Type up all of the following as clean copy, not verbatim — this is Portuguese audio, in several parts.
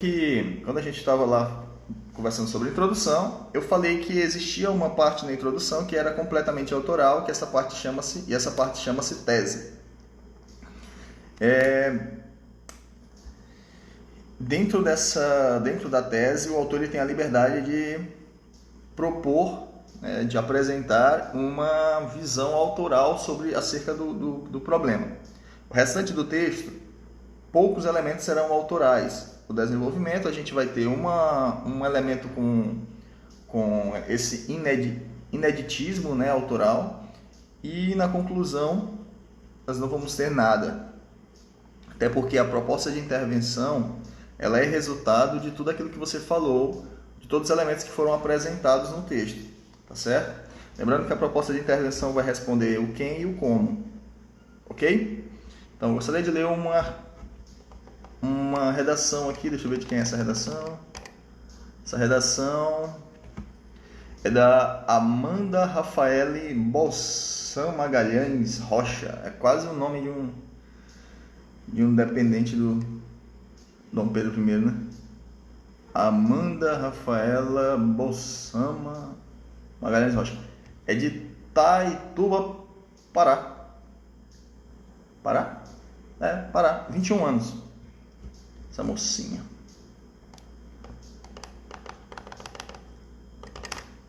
Que quando a gente estava lá conversando sobre a introdução, eu falei que existia uma parte na introdução que era completamente autoral, que essa parte chama-se tese. Dentro da tese, o autor ele tem a liberdade de propor, né, de apresentar uma visão autoral acerca do problema. O restante do texto, poucos elementos serão autorais. O desenvolvimento, a gente vai ter um elemento com esse ineditismo, né, autoral, e na conclusão nós não vamos ter nada. Até porque a proposta de intervenção ela é resultado de tudo aquilo que você falou, de todos os elementos que foram apresentados no texto, tá certo? Lembrando que a proposta de intervenção vai responder o quem e o como, ok? Então, eu gostaria de ler uma redação aqui, deixa eu ver de quem é essa redação. Essa redação é da Amanda Rafaele Bolsão Magalhães Rocha. É quase o nome de um dependente do Dom Pedro I, né? Amanda Rafaela Bolsama Magalhães Rocha. É de Taituba, Pará. Pará? É, Pará. 21 anos. Essa mocinha.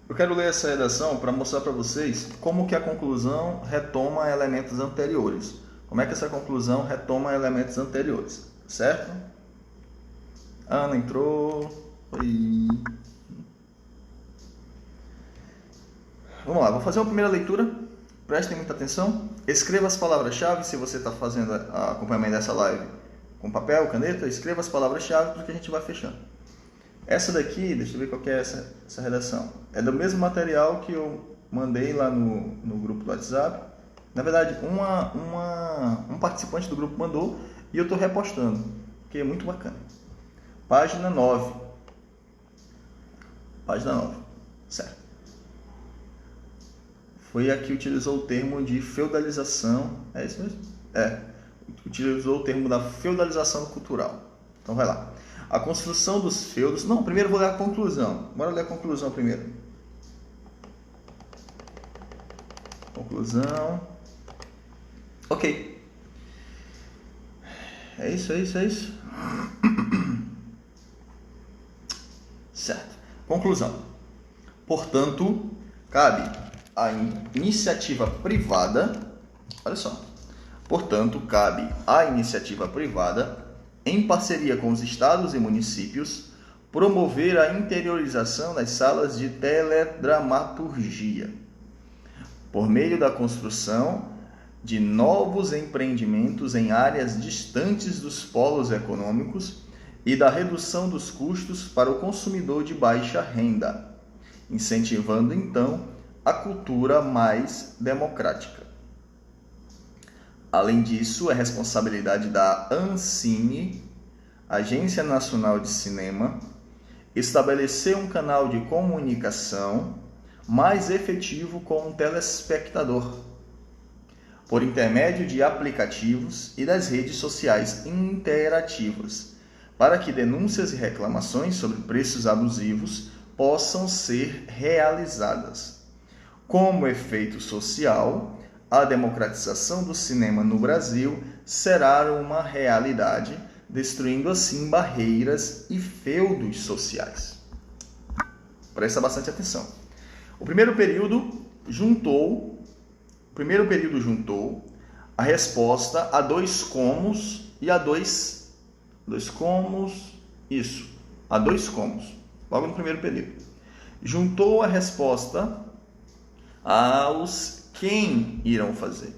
Eu quero ler essa redação para mostrar para vocês como que a conclusão retoma elementos anteriores. Como é que essa conclusão retoma elementos anteriores, certo? Ana entrou. Oi. Vamos lá, vou fazer uma primeira leitura. Prestem muita atenção. Escreva as palavras-chave se você está fazendo acompanhamento dessa live com papel, caneta. Escreva as palavras-chave porque a gente vai fechando. Essa daqui, deixa eu ver qual que é essa redação. É do mesmo material que eu mandei lá no grupo do WhatsApp. Na verdade, um participante do grupo mandou e eu estou repostando, que é muito bacana. Página 9. Página 9. Certo. Foi aqui que utilizou o termo de feudalização. É isso mesmo? É. Utilizou o termo da feudalização cultural. Então vai lá. A construção dos feudos... Não, primeiro vou ler a conclusão. Bora ler a conclusão primeiro. Conclusão. Ok. É isso. Certo. Conclusão. Portanto, cabe à iniciativa privada... Olha só. Portanto, cabe à iniciativa privada, em parceria com os estados e municípios, promover a interiorização das salas de teledramaturgia, por meio da construção de novos empreendimentos em áreas distantes dos polos econômicos e da redução dos custos para o consumidor de baixa renda, incentivando então a cultura mais democrática. Além disso, é responsabilidade da Ancine, Agência Nacional de Cinema, estabelecer um canal de comunicação mais efetivo com o telespectador, por intermédio de aplicativos e das redes sociais interativas, para que denúncias e reclamações sobre preços abusivos possam ser realizadas. Como efeito social, a democratização do cinema no Brasil será uma realidade, destruindo assim barreiras e feudos sociais. Presta bastante atenção. O primeiro período juntou a resposta a dois comos e a dois comos, logo no primeiro período. Juntou a resposta aos quem irão fazer.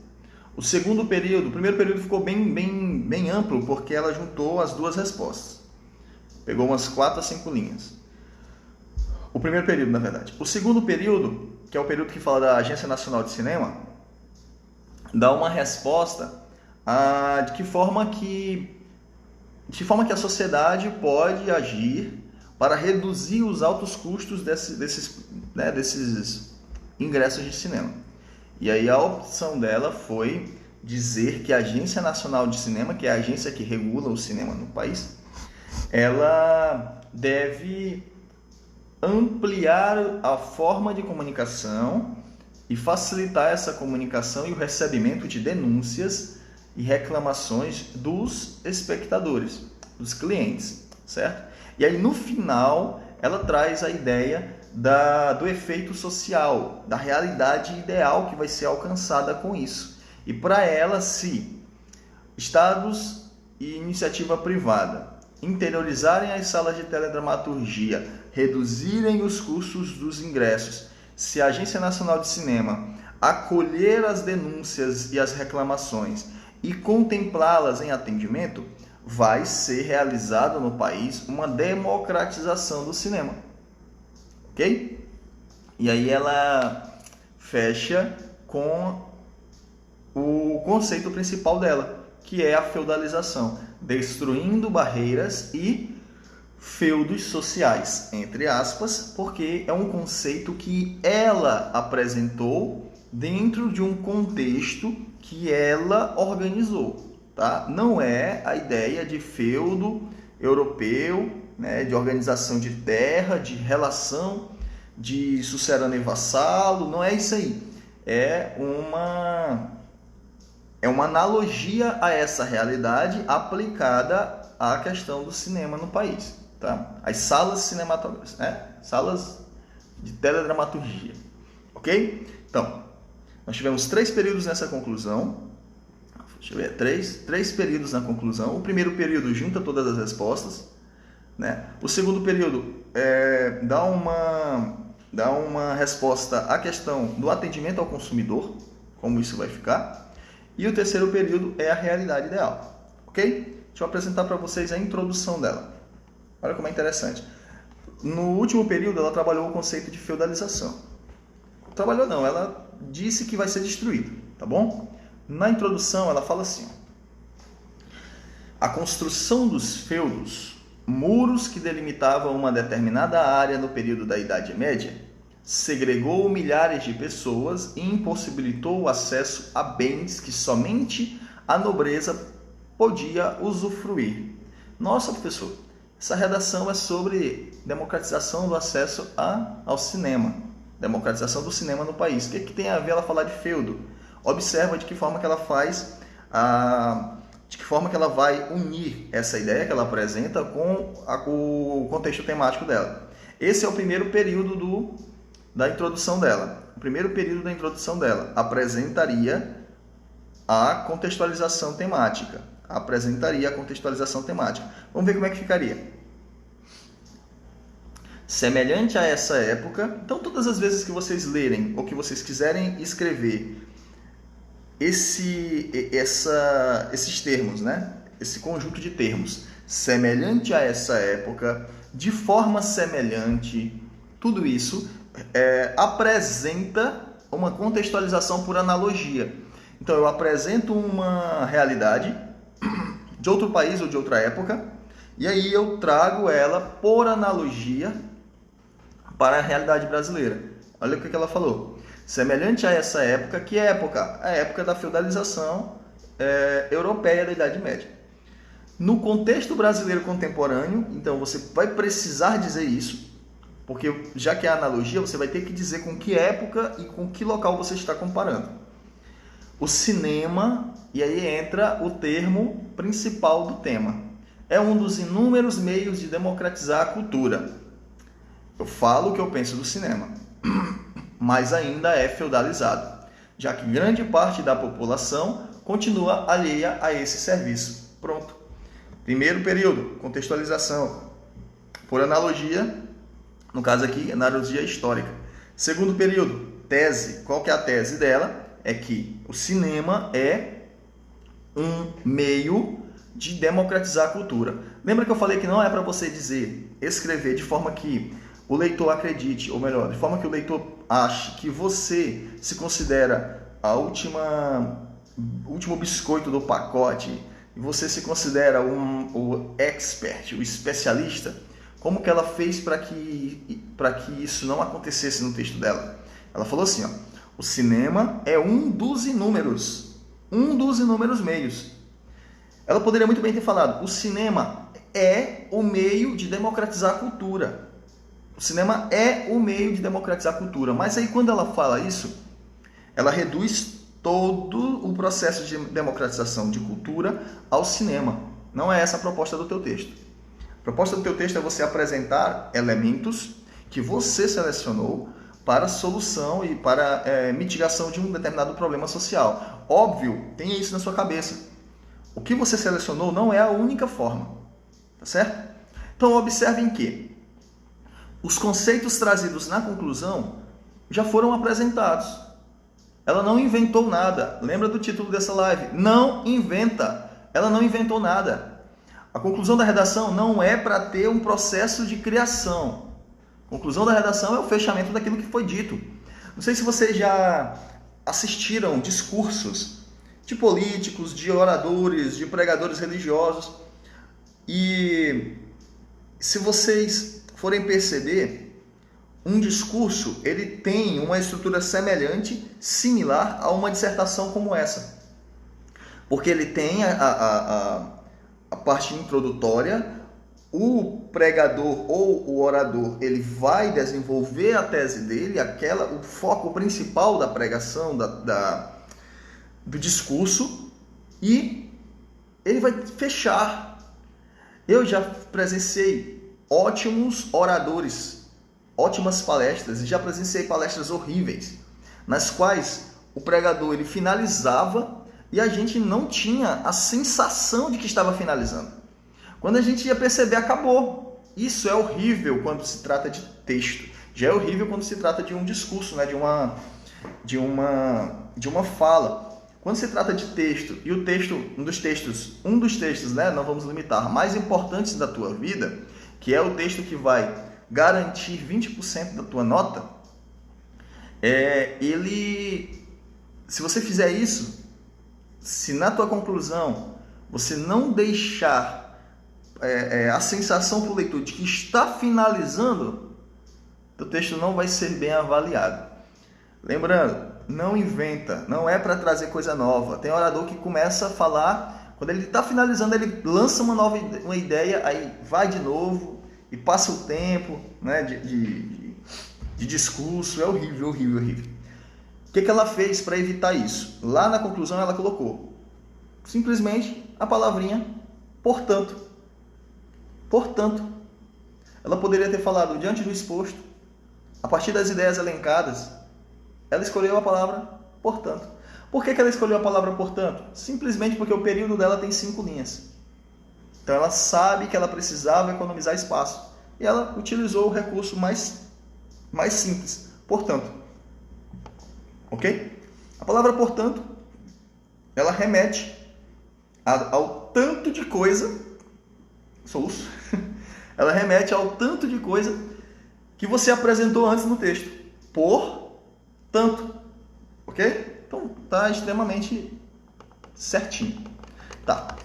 O primeiro período ficou bem amplo, porque ela juntou as duas respostas. Pegou umas 4 a 5 linhas. O primeiro período, na verdade. O segundo período, que é o período que fala da Agência Nacional de Cinema, dá uma resposta de que forma que a sociedade pode agir para reduzir os altos custos desses ingressos de cinema. E aí a opção dela foi dizer que a Agência Nacional de Cinema, que é a agência que regula o cinema no país, ela deve ampliar a forma de comunicação e facilitar essa comunicação e o recebimento de denúncias e reclamações dos espectadores, dos clientes, certo? E aí no final ela traz a ideia do efeito social, da realidade ideal que vai ser alcançada com isso. E para ela, se estados e iniciativa privada interiorizarem as salas de teledramaturgia, reduzirem os custos dos ingressos, se a Agência Nacional de Cinema acolher as denúncias e as reclamações e contemplá-las em atendimento, vai ser realizado no país uma democratização do cinema. Ok? E aí ela fecha com o conceito principal dela, que é a feudalização, destruindo barreiras e feudos sociais, entre aspas, porque é um conceito que ela apresentou dentro de um contexto que ela organizou, tá? Não é a ideia de feudo europeu, né, de organização de terra, de relação de sucedâneo e vassalo, não é isso aí. É uma analogia a essa realidade aplicada à questão do cinema no país, tá? As salas cinematográficas, né? Salas de teledramaturgia, ok? Então, nós tivemos 3 períodos nessa conclusão. Deixa eu ver, três períodos na conclusão. O primeiro período junta todas as respostas, né? O segundo período dá uma resposta à questão do atendimento ao consumidor, como isso vai ficar. E o terceiro período é a realidade ideal, ok? Deixa eu apresentar para vocês a introdução dela. Olha como é interessante. No último período, ela trabalhou o conceito de feudalização. Trabalhou não, ela disse que vai ser destruído, tá bom? Na introdução, ela fala assim: a construção dos feudos, muros que delimitavam uma determinada área no período da Idade Média, segregou milhares de pessoas e impossibilitou o acesso a bens que somente a nobreza podia usufruir. Nossa, professor, essa redação é sobre democratização do acesso ao cinema, democratização do cinema no país. O que tem a ver ela falar de feudo? Observa de que forma que ela faz, de que forma que ela vai unir essa ideia que ela apresenta com o contexto temático dela. Esse é o primeiro período da introdução dela. O primeiro período da introdução dela apresentaria a contextualização temática. Vamos ver como é que ficaria. Semelhante a essa época, então todas as vezes que vocês lerem ou que vocês quiserem escrever esses termos, né? Esse conjunto de termos, semelhante a essa época, de forma semelhante, tudo isso apresenta uma contextualização por analogia. Então eu apresento uma realidade de outro país ou de outra época, e aí eu trago ela por analogia para a realidade brasileira. Olha o que ela falou. Semelhante a essa época, que época? A época da feudalização europeia da Idade Média. No contexto brasileiro contemporâneo, então você vai precisar dizer isso, porque já que é analogia, você vai ter que dizer com que época e com que local você está comparando. O cinema, e aí entra o termo principal do tema, é um dos inúmeros meios de democratizar a cultura. Eu falo o que eu penso do cinema, mas ainda é feudalizado, já que grande parte da população continua alheia a esse serviço. Pronto. Primeiro período, contextualização. Por analogia, no caso aqui, analogia histórica. Segundo período, tese. Qual que é a tese dela? É que o cinema é um meio de democratizar a cultura. Lembra que eu falei que não é para você escrever de forma que o leitor acredite, ou melhor, de forma que o leitor ache que você se considera o último biscoito do pacote, e você se considera o expert, o especialista. Como que ela fez para que isso não acontecesse no texto dela? Ela falou assim, o cinema é um dos inúmeros meios. Ela poderia muito bem ter falado, o cinema é o meio de democratizar a cultura. O cinema é o meio de democratizar a cultura. Mas aí quando ela fala isso, ela reduz todo o processo de democratização de cultura ao cinema. Não é essa a proposta do teu texto. A proposta do teu texto é você apresentar elementos que você selecionou para solução e para mitigação de um determinado problema social. Óbvio, tenha isso na sua cabeça. O que você selecionou não é a única forma, tá certo? Então observem que os conceitos trazidos na conclusão já foram apresentados. Ela não inventou nada. Lembra do título dessa live? Não inventa. Ela não inventou nada. A conclusão da redação não é para ter um processo de criação. A conclusão da redação é o fechamento daquilo que foi dito. Não sei se vocês já assistiram discursos de políticos, de oradores, de pregadores religiosos. E se vocês forem perceber, um discurso ele tem uma estrutura semelhante, similar a uma dissertação como essa. Porque ele tem a parte introdutória, o pregador ou o orador ele vai desenvolver a tese dele, o foco principal da pregação, do discurso, e ele vai fechar. Eu já presenciei ótimos oradores, ótimas palestras, e já presenciei palestras horríveis, nas quais o pregador ele finalizava e a gente não tinha a sensação de que estava finalizando. Quando a gente ia perceber, acabou. Isso é horrível quando se trata de texto. Já é horrível quando se trata de um discurso, né? de uma fala. Quando se trata de texto, e o texto, um dos textos, né? Não vamos limitar, mais importantes da tua vida, que é o texto que vai garantir 20% da tua nota, se você fizer isso, se na tua conclusão você não deixar a sensação para o leitor de que está finalizando, o texto não vai ser bem avaliado. Lembrando, não inventa, não é para trazer coisa nova. Tem orador que começa a falar, quando ele está finalizando, ele lança uma ideia, aí vai de novo e passa o tempo, né, de discurso. É horrível, horrível, horrível. O que ela fez para evitar isso? Lá na conclusão ela colocou simplesmente a palavrinha portanto. Portanto, ela poderia ter falado diante do exposto, a partir das ideias elencadas, ela escolheu a palavra portanto. Por que ela escolheu a palavra portanto? Simplesmente porque o período dela tem 5 linhas. Então ela sabe que ela precisava economizar espaço. E ela utilizou o recurso mais simples. Portanto. Ok? A palavra portanto, ela remete ao tanto de coisa, soluço, ela remete ao tanto de coisa que você apresentou antes no texto. Portanto. Ok? Então tá extremamente certinho. Tá.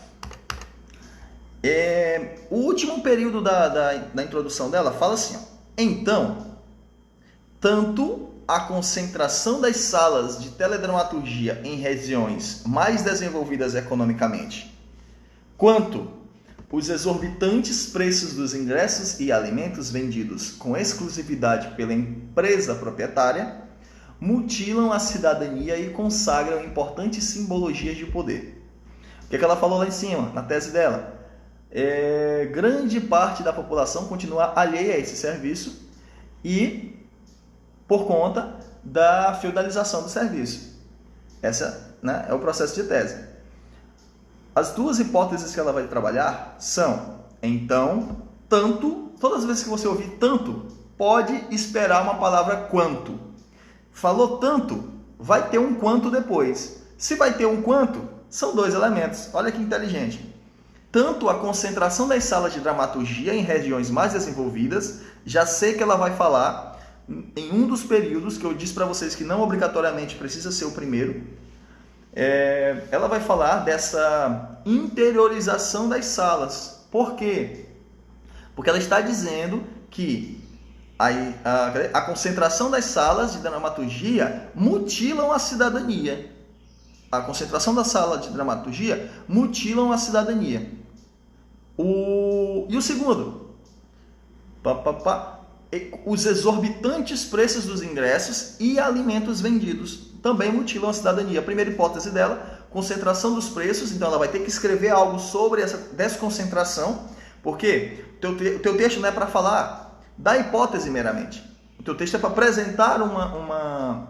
O último período da introdução dela fala assim, ó. Então, tanto a concentração das salas de teledramaturgia em regiões mais desenvolvidas economicamente, quanto os exorbitantes preços dos ingressos e alimentos vendidos com exclusividade pela empresa proprietária, mutilam a cidadania e consagram importantes simbologias de poder. O que ela falou lá em cima, na tese dela? Grande parte da população continua alheia a esse serviço e por conta da feudalização do serviço. Essa, né, é o processo de tese. As duas hipóteses que ela vai trabalhar são, então, tanto, todas as vezes que você ouvir tanto, pode esperar uma palavra quanto. Falou tanto, vai ter um quanto depois. Se vai ter um quanto, são 2 elementos. Olha que inteligente. Tanto a concentração das salas de dramaturgia em regiões mais desenvolvidas, já sei que ela vai falar em um dos períodos, que eu disse para vocês que não obrigatoriamente precisa ser o primeiro, ela vai falar dessa interiorização das salas. Por quê? Porque ela está dizendo que a concentração das salas de dramaturgia mutilam a cidadania. A concentração da sala de dramaturgia mutilam a cidadania. E o segundo, os exorbitantes preços dos ingressos e alimentos vendidos também mutilam a cidadania. A primeira hipótese dela, concentração dos preços, então ela vai ter que escrever algo sobre essa desconcentração, porque o teu texto não é para falar da hipótese meramente. O teu texto é para apresentar uma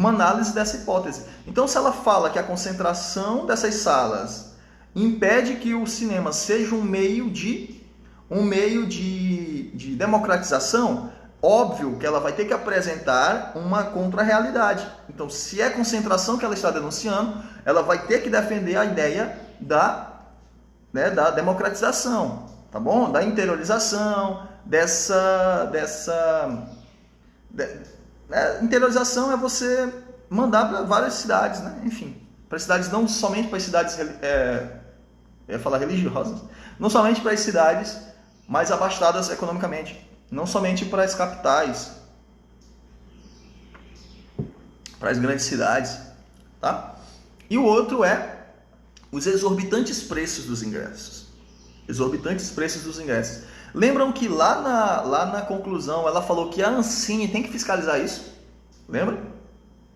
análise dessa hipótese. Então, se ela fala que a concentração dessas salas impede que o cinema seja um meio de democratização, óbvio que ela vai ter que apresentar uma contra-realidade. Então, se é concentração que ela está denunciando, ela vai ter que defender a ideia da democratização, tá bom? Da interiorização, interiorização é você mandar para várias cidades, né? Enfim, para cidades, não somente para as cidades, eu ia falar religiosas, não somente para as cidades mais abastadas economicamente, não somente para as capitais, para as grandes cidades, tá? E o outro é os exorbitantes preços dos ingressos. Exorbitantes preços dos ingressos. Lembram que lá na conclusão ela falou que a Ancine tem que fiscalizar isso? Lembra?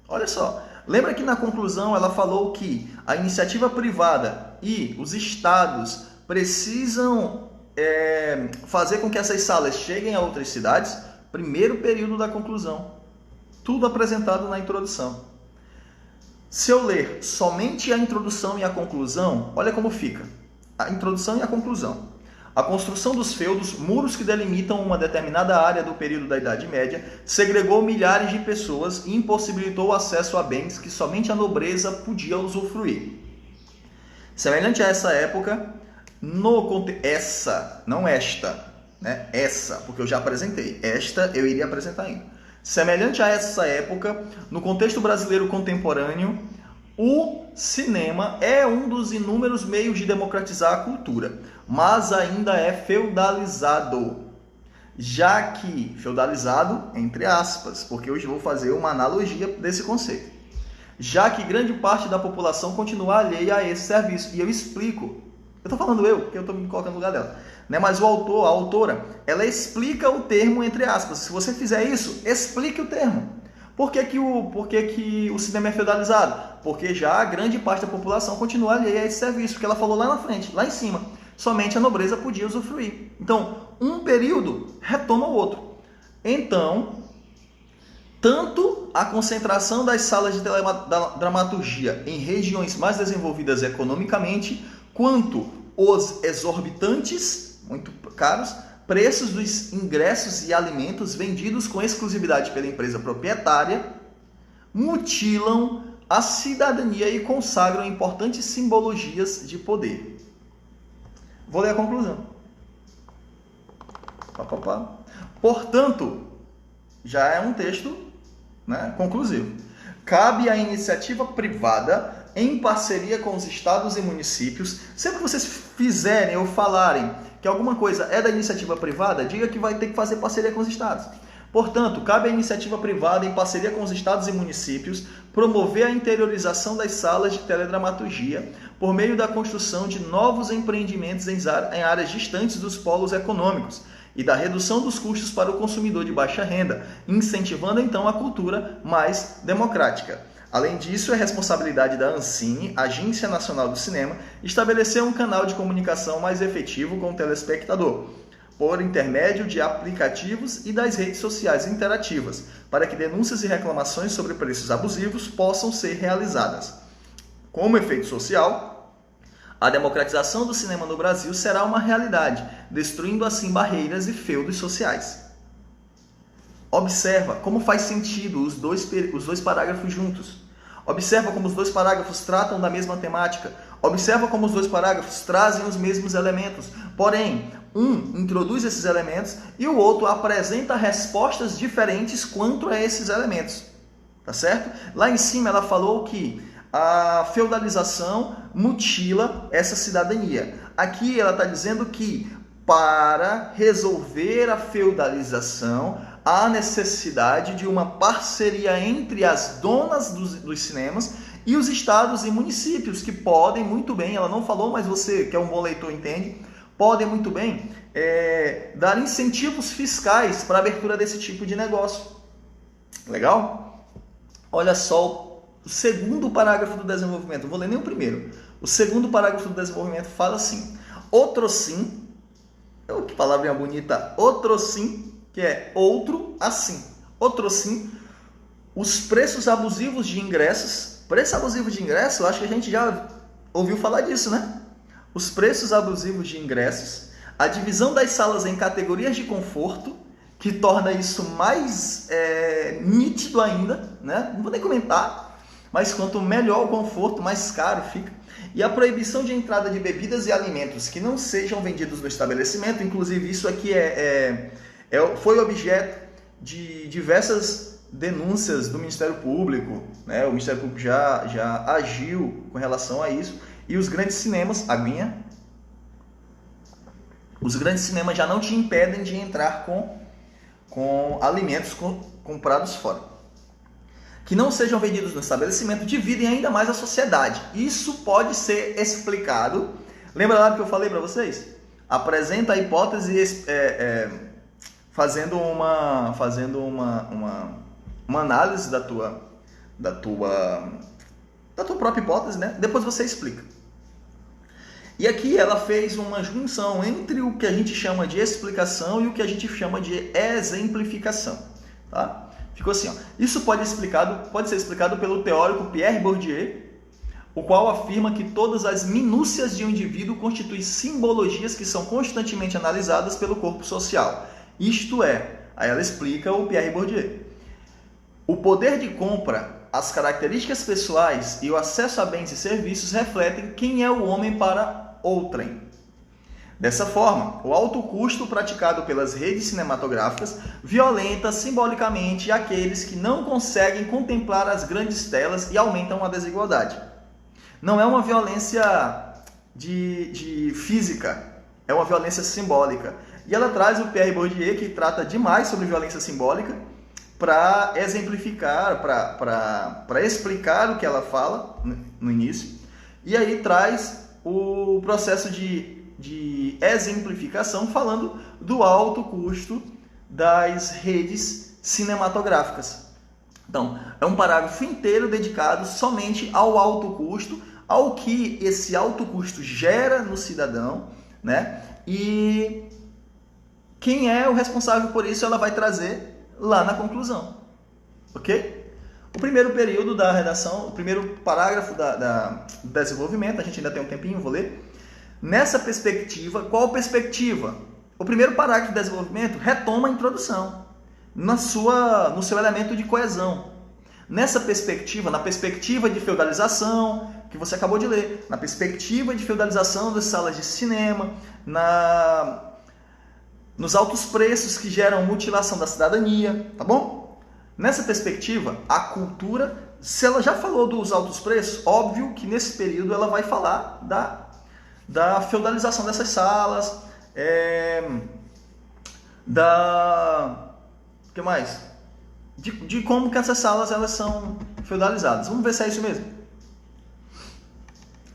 Olha só. Lembra que na conclusão ela falou que a iniciativa privada e os estados precisam fazer com que essas salas cheguem a outras cidades? Primeiro período da conclusão. Tudo apresentado na introdução. Se eu ler somente a introdução e a conclusão, olha como fica. A introdução e a conclusão. A construção dos feudos, muros que delimitam uma determinada área do período da Idade Média, segregou milhares de pessoas e impossibilitou o acesso a bens que somente a nobreza podia usufruir. Semelhante a essa época, porque eu já apresentei. Esta eu iria apresentar ainda. Semelhante a essa época, no contexto brasileiro contemporâneo, o cinema é um dos inúmeros meios de democratizar a cultura, mas ainda é feudalizado. Já que, feudalizado, entre aspas, porque hoje vou fazer uma analogia desse conceito. Já que grande parte da população continua alheia a esse serviço. E eu explico. Eu estou falando porque eu estou me colocando no lugar dela. Né? Mas a autora, ela explica o termo entre aspas. Se você fizer isso, explique o termo. Por que o cinema é feudalizado? Porque já a grande parte da população continua alheia a esse serviço, que ela falou lá na frente, lá em cima. Somente a nobreza podia usufruir. Então, um período retoma o outro. Então, tanto a concentração das salas de teledramaturgia em regiões mais desenvolvidas economicamente, quanto os exorbitantes, muito caros, preços dos ingressos e alimentos vendidos com exclusividade pela empresa proprietária, mutilam a cidadania e consagram importantes simbologias de poder. Vou ler a conclusão. Portanto, já é um texto, né, conclusivo. Cabe à iniciativa privada, em parceria com os estados e municípios, sempre que vocês fizerem ou falarem que alguma coisa é da iniciativa privada, diga que vai ter que fazer parceria com os estados. Portanto, cabe à iniciativa privada, em parceria com os estados e municípios, promover a interiorização das salas de teledramaturgia por meio da construção de novos empreendimentos em áreas distantes dos polos econômicos e da redução dos custos para o consumidor de baixa renda, incentivando então a cultura mais democrática. Além disso, é responsabilidade da Ancine, Agência Nacional do Cinema, estabelecer um canal de comunicação mais efetivo com o telespectador, por intermédio de aplicativos e das redes sociais interativas, para que denúncias e reclamações sobre preços abusivos possam ser realizadas. Como efeito social, a democratização do cinema no Brasil será uma realidade, destruindo assim barreiras e feudos sociais. Observa como faz sentido os dois parágrafos juntos. Observa como os dois parágrafos tratam da mesma temática. Observa como os dois parágrafos trazem os mesmos elementos. Porém, um introduz esses elementos e o outro apresenta respostas diferentes quanto a esses elementos. Tá certo? Lá em cima ela falou que a feudalização mutila essa cidadania. Aqui ela está dizendo que para resolver a feudalização, há necessidade de uma parceria entre as donas dos cinemas e os estados e municípios, que podem muito bem, ela não falou, mas você que é um bom leitor entende, podem muito bem dar incentivos fiscais para a abertura desse tipo de negócio. Legal? Olha só o segundo parágrafo do desenvolvimento, não vou ler nem o primeiro. O segundo parágrafo do desenvolvimento fala assim: outrossim, que palavrinha bonita, outrossim, que é outro assim. Outrossim, os preços abusivos de ingressos. Preço abusivo de ingresso, eu acho que a gente já ouviu falar disso, né? Os preços abusivos de ingressos, a divisão das salas em categorias de conforto, que torna isso mais nítido ainda, né? Não vou nem comentar, mas quanto melhor o conforto, mais caro fica. E a proibição de entrada de bebidas e alimentos que não sejam vendidos no estabelecimento. Inclusive, isso aqui foi objeto de diversas denúncias do Ministério Público, né? O Ministério Público já agiu com relação a isso. E os grandes cinemas, os grandes cinemas já não te impedem de entrar com alimentos comprados fora. Que não sejam vendidos no estabelecimento dividem ainda mais a sociedade. Isso pode ser explicado. Lembra lá do que eu falei para vocês? Apresenta a hipótese fazendo uma análise da tua própria hipótese, né? Depois você explica. E aqui ela fez uma junção entre o que a gente chama de explicação e o que a gente chama de exemplificação, tá? Ficou assim, ó. Isso pode ser explicado pelo teórico Pierre Bourdieu, o qual afirma que todas as minúcias de um indivíduo constituem simbologias que são constantemente analisadas pelo corpo social. Isto é, aí ela explica o Pierre Bourdieu. O poder de compra, as características pessoais e o acesso a bens e serviços refletem quem é o homem para outrem. Dessa forma, o alto custo praticado pelas redes cinematográficas violenta simbolicamente aqueles que não conseguem contemplar as grandes telas e aumentam a desigualdade. Não é uma violência de física, é uma violência simbólica. E ela traz o Pierre Bourdieu, que trata demais sobre violência simbólica, para exemplificar, para explicar o que ela fala no início. E aí traz o processo de exemplificação, falando do alto custo das redes cinematográficas. Então, é um parágrafo inteiro dedicado somente ao alto custo, ao que esse alto custo gera no cidadão, né? E quem é o responsável por isso, ela vai trazer lá na conclusão, ok? O primeiro período da redação, o primeiro parágrafo do desenvolvimento, a gente ainda tem um tempinho, vou ler. Nessa perspectiva, qual perspectiva? O primeiro parágrafo do desenvolvimento retoma a introdução, no seu elemento de coesão. Nessa perspectiva, na perspectiva de feudalização, que você acabou de ler, na perspectiva de feudalização das salas de cinema, nos altos preços que geram mutilação da cidadania, tá bom? Nessa perspectiva, a cultura, se ela já falou dos altos preços, óbvio que nesse período ela vai falar da feudalização dessas salas, o que mais? De como que essas salas elas são feudalizadas. Vamos ver se é isso mesmo.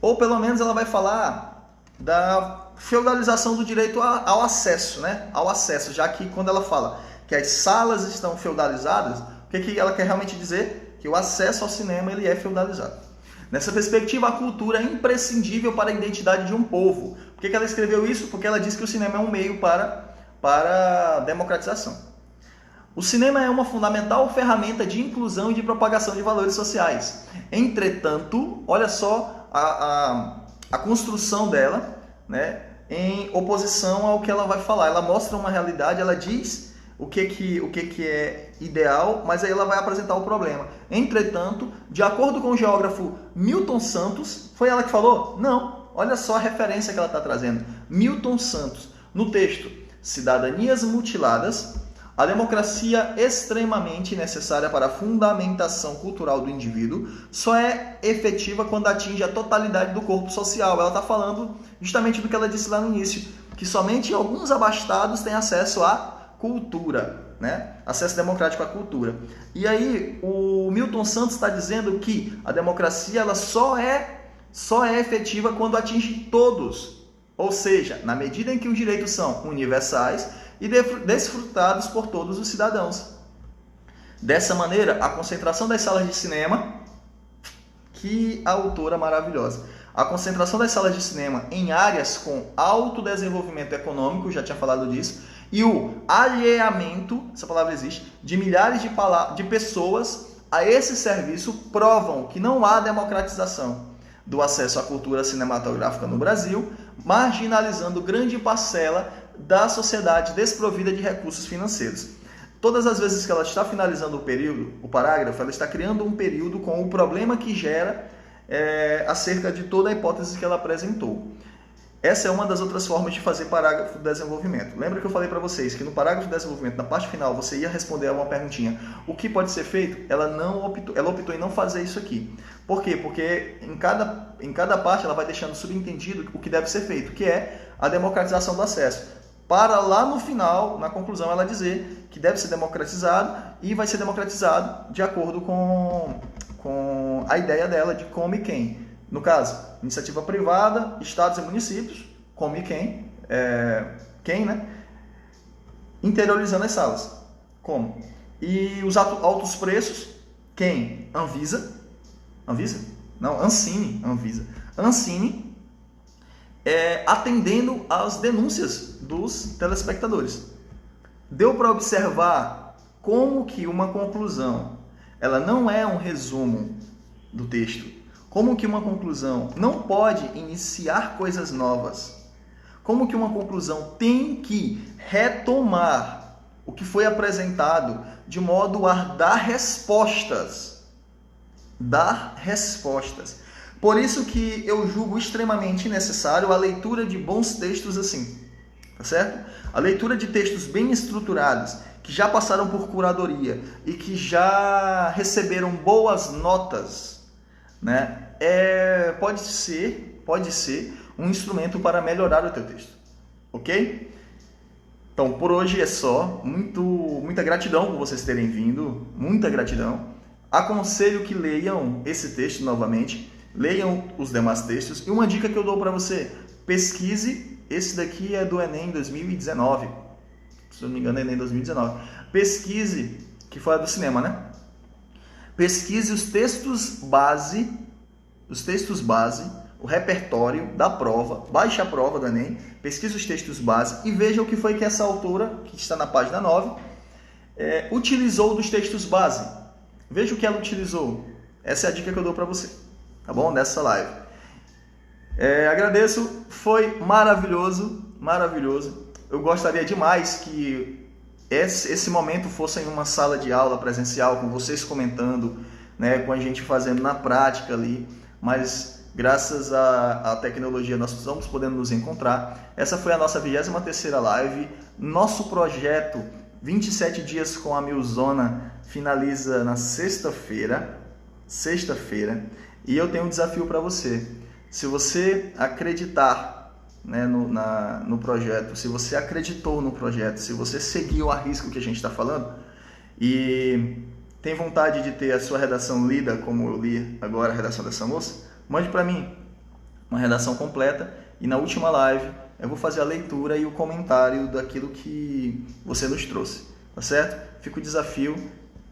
Ou pelo menos ela vai falar da feudalização do direito ao acesso, né? Ao acesso, já que quando ela fala que as salas estão feudalizadas, o que ela quer realmente dizer? Que o acesso ao cinema ele é feudalizado. Nessa perspectiva, a cultura é imprescindível para a identidade de um povo. Por que ela escreveu isso? Porque ela diz que o cinema é um meio para a democratização. O cinema é uma fundamental ferramenta de inclusão e de propagação de valores sociais. Entretanto, olha só a construção dela, né, em oposição ao que ela vai falar. Ela mostra uma realidade, ela diz o que é ideal, mas aí ela vai apresentar o problema. Entretanto, de acordo com o geógrafo Milton Santos, foi ela que falou? Não. Olha só a referência que ela está trazendo. Milton Santos, no texto Cidadanias Mutiladas, a democracia extremamente necessária para a fundamentação cultural do indivíduo só é efetiva quando atinge a totalidade do corpo social. Ela está falando justamente do que ela disse lá no início, que somente alguns abastados têm acesso à cultura, né? Acesso democrático à cultura. E aí o Milton Santos está dizendo que a democracia ela só é efetiva quando atinge todos, Ou seja, na medida em que os direitos são universais e desfrutados por todos os cidadãos. Dessa maneira, a concentração das salas de cinema, que autora maravilhosa, a concentração das salas de cinema em áreas com alto desenvolvimento econômico, já tinha falado disso, e o alheamento, essa palavra existe, de milhares de pessoas a esse serviço provam que não há democratização do acesso à cultura cinematográfica no Brasil, marginalizando grande parcela da sociedade desprovida de recursos financeiros. Todas as vezes que ela está finalizando o parágrafo, ela está criando um período com o problema que gera acerca de toda a hipótese que ela apresentou. Essa é uma das outras formas de fazer parágrafo de desenvolvimento. Lembra que eu falei para vocês que no parágrafo de desenvolvimento, na parte final, você ia responder a uma perguntinha. O que pode ser feito? Ela optou em não fazer isso aqui. Por quê? Porque em cada parte ela vai deixando subentendido o que deve ser feito, que é a democratização do acesso. Para lá no final, na conclusão, ela dizer que deve ser democratizado e vai ser democratizado de acordo com a ideia dela de como e quem. No caso, iniciativa privada, estados e municípios, como e quem, né? Interiorizando as salas. Como? E os altos preços, quem? Anvisa? Não, Ancine, Anvisa. Ancine, atendendo às denúncias dos telespectadores. Deu para observar como que uma conclusão, ela não é um resumo do texto. Como que uma conclusão não pode iniciar coisas novas. Como que uma conclusão tem que retomar o que foi apresentado de modo a dar respostas. Dar respostas. Por isso que eu julgo extremamente necessário a leitura de bons textos assim. Tá certo? A leitura de textos bem estruturados, que já passaram por curadoria e que já receberam boas notas, né? Pode ser um instrumento para melhorar o teu texto, ok? Então, por hoje é só. Muita gratidão por vocês terem vindo, muita gratidão. Aconselho que leiam esse texto novamente, leiam os demais textos. E uma dica que eu dou para você, pesquise, esse daqui é do Enem 2019, se não me engano é Enem 2019. Pesquise, que foi a do cinema, né? Pesquise os textos base, o repertório da prova, baixe a prova do Enem, pesquise os textos base e veja o que foi que essa autora, que está na página 9, utilizou dos textos base. Veja o que ela utilizou. Essa é a dica que eu dou para você, tá bom? Nessa live. Agradeço, foi maravilhoso. Eu gostaria demais que esse momento fosse em uma sala de aula presencial, com vocês comentando, né, com a gente fazendo na prática ali, mas graças à tecnologia nós estamos podendo nos encontrar. Essa foi a nossa 23ª live. Nosso projeto 27 dias com a Milzona finaliza na sexta-feira, e eu tenho um desafio para você. Se você acreditar, né, no projeto, se você acreditou no projeto, se você seguiu a risco o que a gente está falando e tem vontade de ter a sua redação lida como eu li agora a redação dessa moça, mande para mim uma redação completa e na última live eu vou fazer a leitura e o comentário daquilo que você nos trouxe, tá certo? Fica o desafio,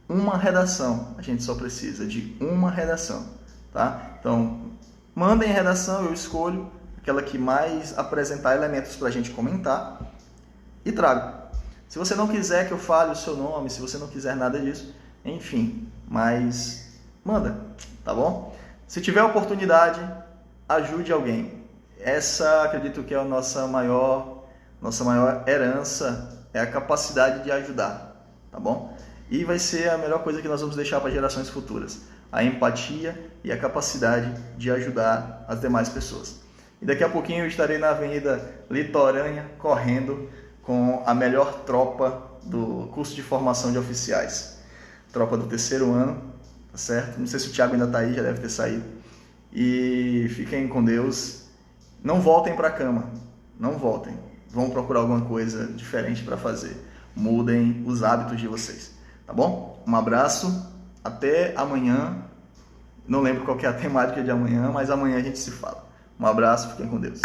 uma redação, a gente só precisa de uma redação, tá? Então, mandem a redação, eu escolho aquela que mais apresentar elementos para a gente comentar e trago. Se você não quiser que eu fale o seu nome, se você não quiser nada disso, enfim, mas manda, tá bom? Se tiver oportunidade, ajude alguém. Essa, acredito que é a nossa maior herança, é a capacidade de ajudar, tá bom? E vai ser a melhor coisa que nós vamos deixar para gerações futuras, a empatia e a capacidade de ajudar as demais pessoas. E daqui a pouquinho eu estarei na Avenida Litorânea, correndo com a melhor tropa do curso de formação de oficiais. Tropa do 3º ano, tá certo? Não sei se o Thiago ainda está aí, já deve ter saído. E fiquem com Deus. Não voltem para a cama, não voltem. Vão procurar alguma coisa diferente para fazer. Mudem os hábitos de vocês, tá bom? Um abraço, até amanhã. Não lembro qual que é a temática de amanhã, mas amanhã a gente se fala. Um abraço, fiquem com Deus.